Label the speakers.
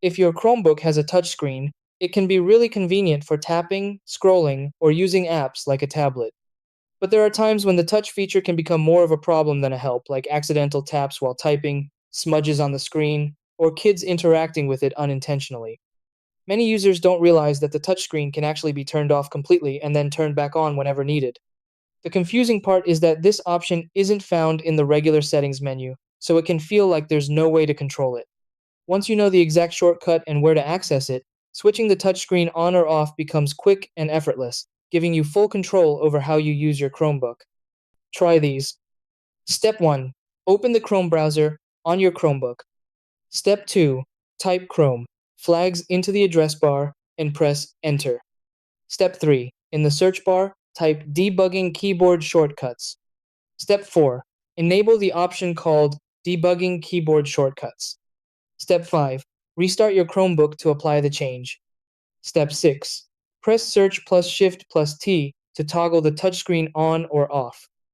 Speaker 1: If your Chromebook has a touchscreen, it can be really convenient for tapping, scrolling, or using apps like a tablet. But there are times when the touch feature can become more of a problem than a help, like accidental taps while typing, smudges on the screen, or kids interacting with it unintentionally. Many users don't realize that the touchscreen can actually be turned off completely and then turned back on whenever needed. The confusing part is that this option isn't found in the regular settings menu, so it can feel like there's no way to control it. Once you know the exact shortcut and where to access it, switching the touchscreen on or off becomes quick and effortless, giving you full control over how you use your Chromebook. Try these. Step 1. Open the Chrome browser on your Chromebook. Step 2. Type Chrome, flags into the address bar, and press Enter. Step 3. In the search bar, type Debugging Keyboard Shortcuts. Step 4. Enable the option called Debugging Keyboard Shortcuts. Step 5. Restart your Chromebook to apply the change. Step 6. Press Search plus Shift plus T to toggle the touchscreen on or off.